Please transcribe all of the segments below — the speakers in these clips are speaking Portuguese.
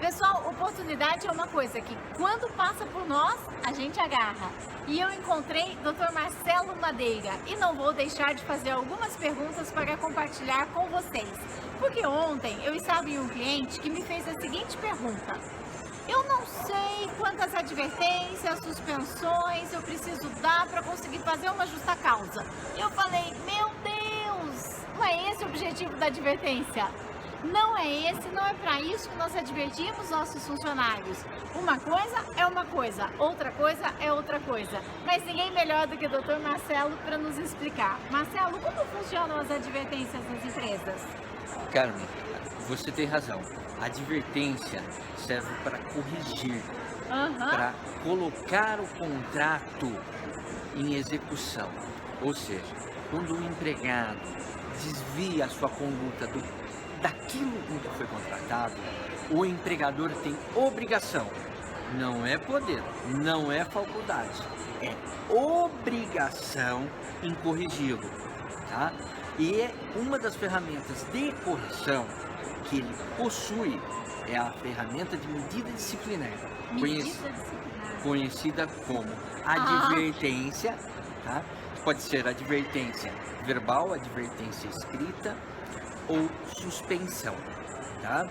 Pessoal, oportunidade é uma coisa que quando passa por nós, a gente agarra. E eu encontrei Dr. Marcelo Madeira e não vou deixar de fazer algumas perguntas para compartilhar com vocês. Porque ontem eu estava em um cliente que me fez a seguinte pergunta: eu não sei quantas advertências, suspensões eu preciso dar para conseguir fazer uma justa causa. Eu falei, meu Deus, não é esse o objetivo da advertência? Não é esse, não é para isso que nós advertimos nossos funcionários. Uma coisa é uma coisa, outra coisa é outra coisa. Mas ninguém melhor do que o Dr. Marcelo para nos explicar. Marcelo, como funcionam as advertências nas empresas? Carmen, você tem razão. A advertência serve para corrigir, para colocar o contrato em execução. Ou seja, quando o empregado desvia a sua conduta daquilo com que foi contratado, o empregador tem obrigação, não é poder, não é faculdade, é obrigação em corrigi-lo, tá? E é uma das ferramentas de correção que ele possui, é a ferramenta de medida disciplinar, conhecida como advertência, tá? Pode ser advertência verbal, advertência escrita ou suspensão, tá?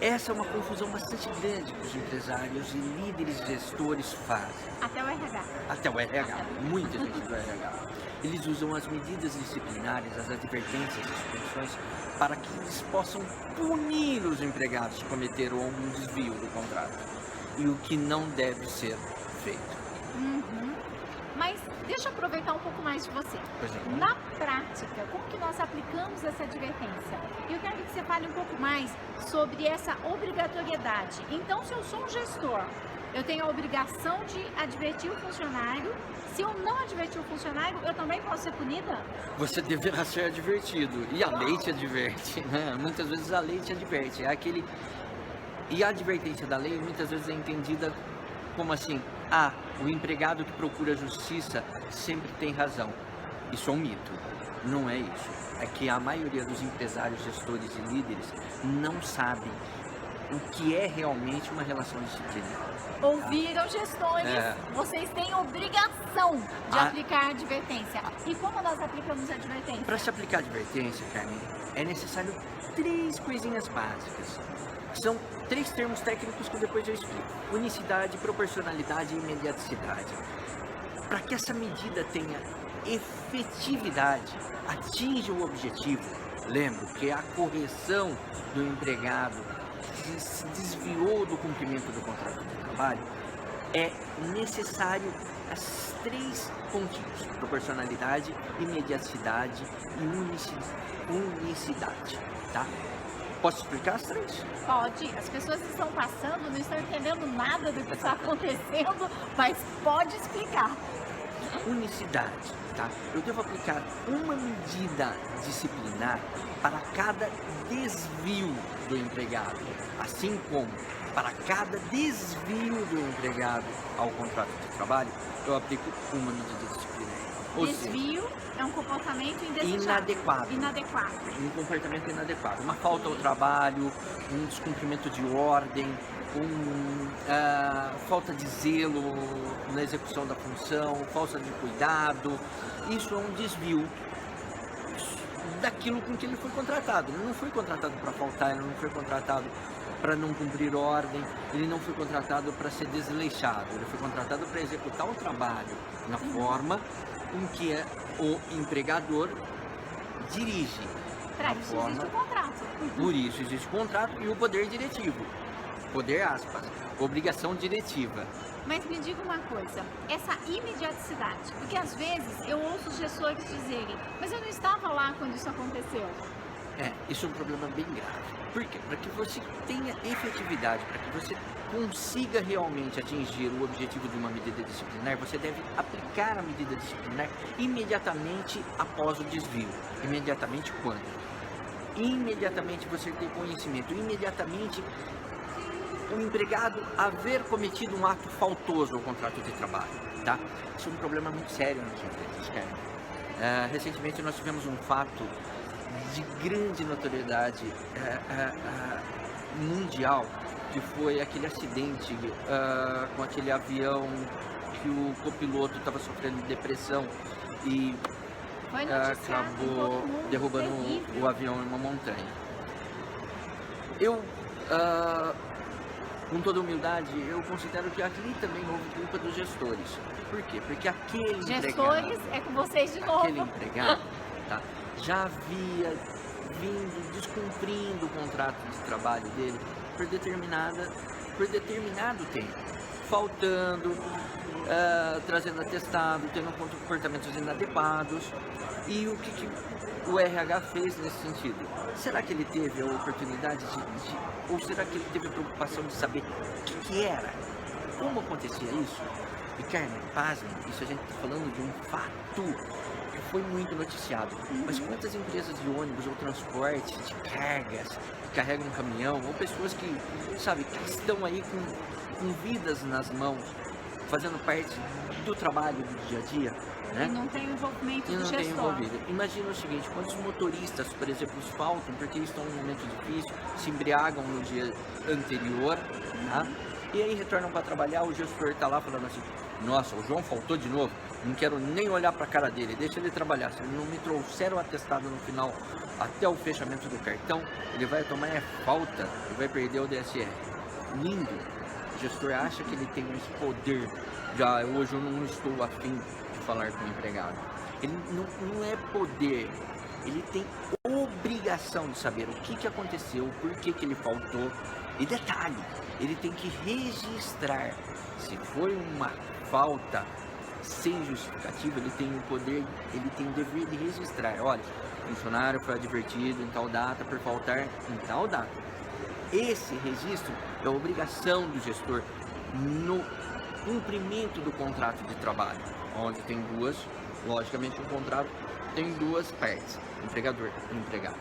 Essa é uma confusão bastante grande que os empresários e líderes gestores fazem. Até o RH. Até o RH, muita gente do RH. Eles usam as medidas disciplinares, as advertências, as suspensões, para que eles possam punir os empregados que cometeram algum desvio do contrato. E o que não deve ser feito. Mas deixa eu aproveitar um pouco mais de você. Na prática, como que nós aplicamos essa advertência? Eu quero que você fale um pouco mais sobre essa obrigatoriedade. Então, se eu sou um gestor, eu tenho a obrigação de advertir o funcionário. Se eu não advertir o funcionário, eu também posso ser punida? Você deverá ser advertido. E a lei te adverte, né? Muitas vezes a lei te adverte. É aquele... E a advertência da lei muitas vezes é entendida como assim: o empregado que procura justiça sempre tem razão. Isso é um mito, não é isso. É que a maioria dos empresários, gestores e líderes não sabem o que é realmente uma relação disciplinar. Ouviram, gestores? Vocês têm obrigação de aplicar a advertência. E como nós aplicamos a advertência? Para se aplicar a advertência, Carmen, é necessário 3 coisinhas básicas. São 3 termos técnicos que depois eu explico: unicidade, proporcionalidade e imediaticidade. Para que essa medida tenha efetividade, atinja o objetivo, lembro que a correção do empregado que se desviou do cumprimento do contrato de trabalho, é necessário as 3 pontinhos: proporcionalidade, imediaticidade e unicidade, tá? Posso explicar as 3? Pode. As pessoas que estão passando não estão entendendo nada do que está acontecendo, mas pode explicar. Unicidade, tá? Eu devo aplicar uma medida disciplinar para cada desvio do empregado, assim como para cada desvio do empregado ao contrato de trabalho, eu aplico uma medida disciplinar. Desvio é um comportamento inadequado. Um comportamento inadequado. Uma falta ao trabalho, um descumprimento de ordem, falta de zelo na execução da função, falta de cuidado. Isso é um desvio daquilo com que ele foi contratado. Ele não foi contratado para faltar, ele não foi contratado para não cumprir ordem, ele não foi contratado para ser desleixado, ele foi contratado para executar o trabalho na forma em que o empregador dirige. Para isso existe o contrato. Por isso existe o contrato e o poder diretivo. Poder aspas, obrigação diretiva. Mas me diga uma coisa, essa imediaticidade, porque às vezes eu ouço os gestores dizerem, mas eu não estava lá quando isso aconteceu. Isso é um problema bem grave. Por quê? Para que você tenha efetividade, para que você consiga realmente atingir o objetivo de uma medida disciplinar, você deve aplicar a medida disciplinar imediatamente após o desvio. Imediatamente quando? Imediatamente você ter conhecimento, imediatamente o empregado haver cometido um ato faltoso ao contrato de trabalho, tá? Isso é um problema muito sério nas empresas, cara. Recentemente nós tivemos um fato de grande notoriedade mundial, que foi aquele acidente com aquele avião que o copiloto estava sofrendo depressão e acabou derrubando o avião em uma montanha. Eu, com toda humildade, eu considero que ali também houve culpa dos gestores. Por quê? Porque aquele gestores é com vocês de novo. Aquele empregado tá, já havia vindo descumprindo o contrato de trabalho dele por determinado tempo, faltando, trazendo atestado, tendo comportamentos inadequados. E o que o RH fez nesse sentido? Será que ele teve a oportunidade ou será que ele teve a preocupação de saber o que era? Como acontecia isso? E Carmen, pasmem, isso a gente está falando de um fato que foi muito noticiado. Mas quantas empresas de ônibus ou transporte de cargas que carregam um caminhão, ou pessoas que, sabe, que estão aí com vidas nas mãos, fazendo parte do trabalho do dia a dia, né? E não tem envolvimento do gestor. Tem envolvido. Imagina o seguinte, quantos motoristas, por exemplo, faltam porque estão num momento difícil, se embriagam no dia anterior, tá? E aí retornam para trabalhar, o gestor está lá falando assim, nossa, o João faltou de novo, não quero nem olhar para a cara dele, deixa ele trabalhar, se ele não me trouxer o atestado no final, até o fechamento do cartão, ele vai tomar falta e vai perder o DSR. Lindo. O gestor acha que ele tem esse poder, já hoje eu não estou afim de falar com o empregado. Ele não é poder, ele tem obrigação de saber o que aconteceu, por que ele faltou. E detalhe, ele tem que registrar. Se foi uma falta sem justificativa, ele tem o poder, ele tem o dever de registrar. Olha, o funcionário foi advertido em tal data por faltar em tal data. Esse registro é a obrigação do gestor no cumprimento do contrato de trabalho, onde tem logicamente um contrato tem duas partes, empregador e empregado.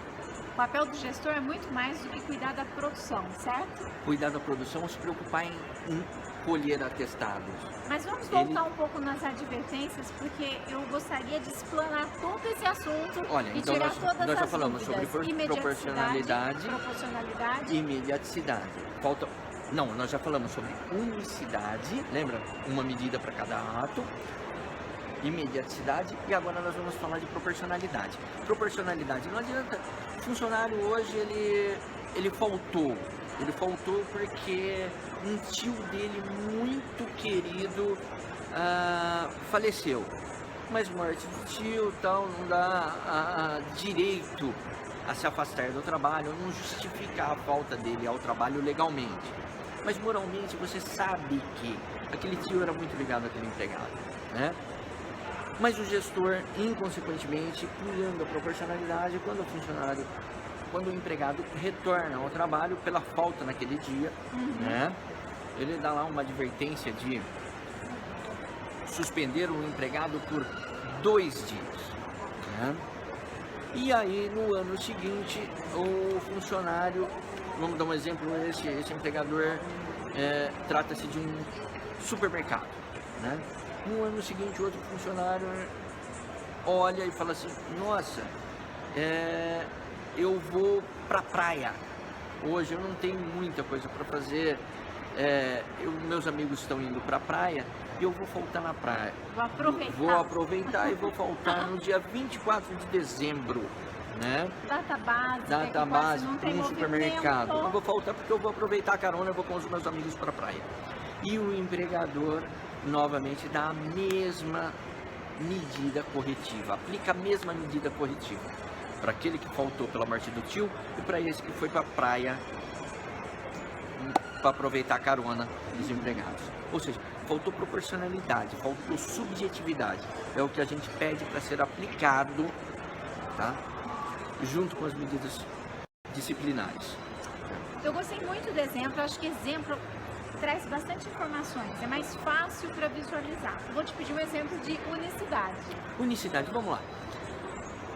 O papel do gestor é muito mais do que cuidar da produção, certo? Cuidar da produção ou se preocupar em colher atestados. Mas vamos voltar um pouco nas advertências, porque eu gostaria de explanar todo esse assunto. Olha, e então tirar todas nós já as falamos dúvidas. sobre proporcionalidade e imediaticidade. Não, nós já falamos sobre unicidade, lembra? Uma medida para cada ato. Imediaticidade, e agora nós vamos falar de proporcionalidade. Proporcionalidade, não adianta. O funcionário hoje ele faltou porque um tio dele muito querido faleceu. Mas morte do tio tal não dá direito a se afastar do trabalho, não justifica a falta dele ao trabalho legalmente. Mas moralmente você sabe que aquele tio era muito ligado àquele empregado, né? Mas o gestor, inconsequentemente, criando a proporcionalidade, quando o empregado retorna ao trabalho pela falta naquele dia, né? Ele dá lá uma advertência de suspender o empregado por 2 dias, né? E aí, no ano seguinte, o funcionário, vamos dar um exemplo, esse empregador trata-se de um supermercado, né? No ano seguinte, outro funcionário olha e fala assim, nossa, eu vou pra praia, hoje eu não tenho muita coisa para fazer, meus amigos estão indo pra praia e eu vou faltar na praia. Vou aproveitar e vou faltar no dia 24 de dezembro, né? Data base no supermercado. Eu vou faltar porque eu vou aproveitar a carona, eu vou com os meus amigos pra praia. E o empregador novamente dá a mesma medida corretiva, aplica a mesma medida corretiva para aquele que faltou pela morte do tio e para esse que foi para a praia para aproveitar a carona dos empregados. Ou seja, faltou proporcionalidade, faltou subjetividade, é o que a gente pede para ser aplicado, tá? Junto com as medidas disciplinares. Eu gostei muito do exemplo, acho que exemplo traz bastante informações, é mais fácil para visualizar. Vou te pedir um exemplo de unicidade. Unicidade, vamos lá.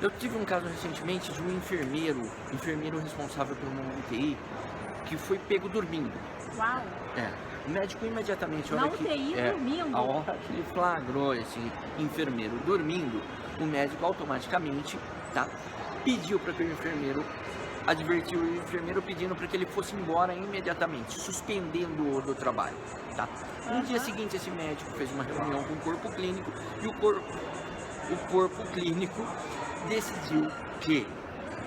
Eu tive um caso recentemente de um enfermeiro responsável por uma UTI, que foi pego dormindo. Uau! O médico imediatamente, dormindo? A hora que ele flagrou esse enfermeiro dormindo, o médico automaticamente pediu para que o enfermeiro advertiu o enfermeiro pedindo para que ele fosse embora imediatamente, suspendendo-o do trabalho, tá? No dia seguinte, esse médico fez uma reunião com o corpo clínico e o corpo clínico decidiu que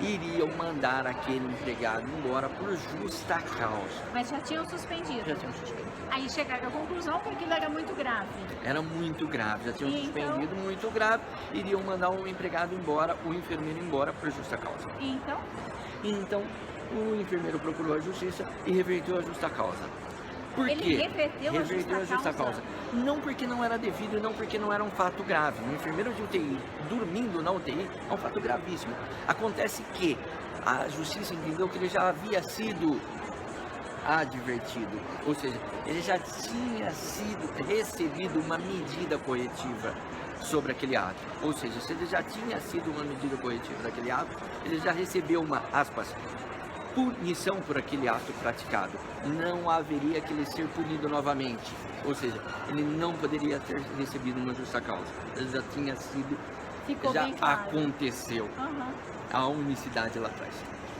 iriam mandar aquele empregado embora por justa causa. Mas já tinham suspendido. Já tinham suspendido. Aí chegaram à conclusão que aquilo era muito grave. Era muito grave, já tinham E suspendido muito grave, iriam mandar o empregado embora, o enfermeiro embora por justa causa. Então, o enfermeiro procurou a justiça e reverteu a justa causa. Por Ele quê? reverteu a justa causa? Não porque não era devido e não porque não era um fato grave. Um enfermeiro de UTI dormindo na UTI é um fato gravíssimo. Acontece que a justiça entendeu que ele já havia sido advertido, ou seja, ele já tinha recebido uma medida corretiva sobre aquele ato. Ou seja, se ele já tinha sido uma medida corretiva daquele ato, ele já recebeu uma, aspas, punição por aquele ato praticado. Não haveria que ele ser punido novamente. Ou seja, ele não poderia ter recebido uma justa causa. Ele já tinha sido, já aconteceu. A unicidade lá atrás.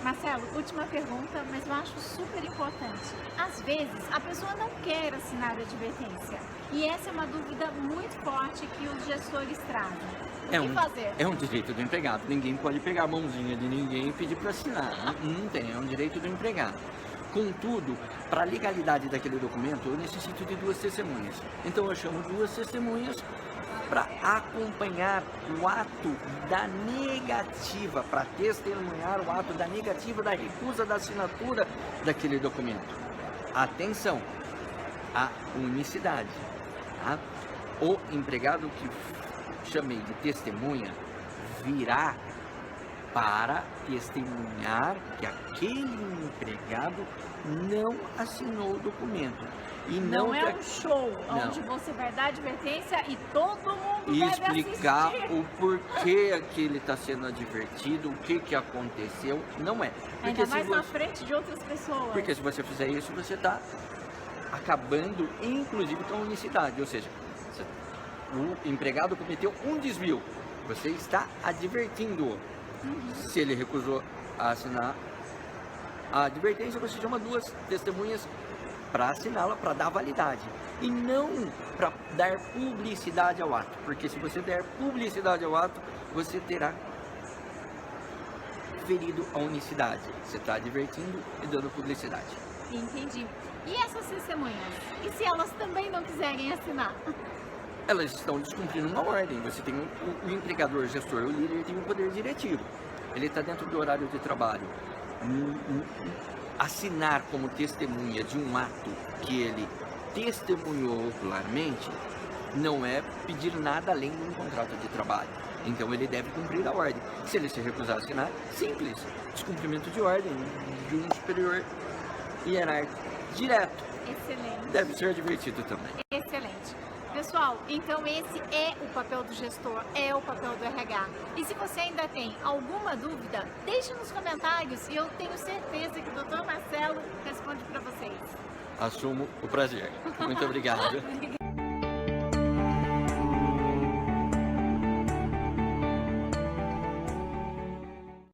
Marcelo, última pergunta, mas eu acho super importante. Às vezes, a pessoa não quer assinar a advertência. E essa é uma dúvida muito forte que os gestores trazem. O que fazer? É um direito do empregado. Ninguém pode pegar a mãozinha de ninguém e pedir para assinar. Não tem, é um direito do empregado. Contudo, para a legalidade daquele documento, eu necessito de 2 testemunhas. Então eu chamo 2 testemunhas para acompanhar o ato da negativa, para testemunhar o ato da negativa, da recusa da assinatura daquele documento. Atenção, a unicidade. Tá? O empregado que chamei de testemunha virá para testemunhar que aquele empregado não assinou o documento. E não é um show onde você vai dar advertência e todo mundo deve explicar assistir. o porquê que ele está sendo advertido, o que aconteceu, não é. Porque ainda mais na frente de outras pessoas. Porque se você fizer isso, você está acabando, inclusive, com a unicidade. Ou seja, o empregado cometeu um desvio, você está advertindo-o. Se ele recusou a assinar a advertência, você chama 2 testemunhas para assiná-la, para dar validade. E não para dar publicidade ao ato. Porque se você der publicidade ao ato, você terá ferido a unicidade. Você está advertindo e dando publicidade. Entendi. E essas testemunhas? E se elas também não quiserem assinar? Elas estão descumprindo uma ordem. Você tem o empregador, gestor, o líder tem o poder diretivo. Ele está dentro do horário de trabalho. Assinar como testemunha de um ato que ele testemunhou ocularmente não é pedir nada além de um contrato de trabalho. Então ele deve cumprir a ordem. Se ele se recusar a assinar, simples. Descumprimento de ordem de um superior hierárquico direto. Excelente. Deve ser advertido também. Excelente. Pessoal, então esse é o papel do gestor, é o papel do RH. E se você ainda tem alguma dúvida, deixe nos comentários e eu tenho certeza que o Dr. Marcelo responde para vocês. Assumo o prazer. Muito obrigado.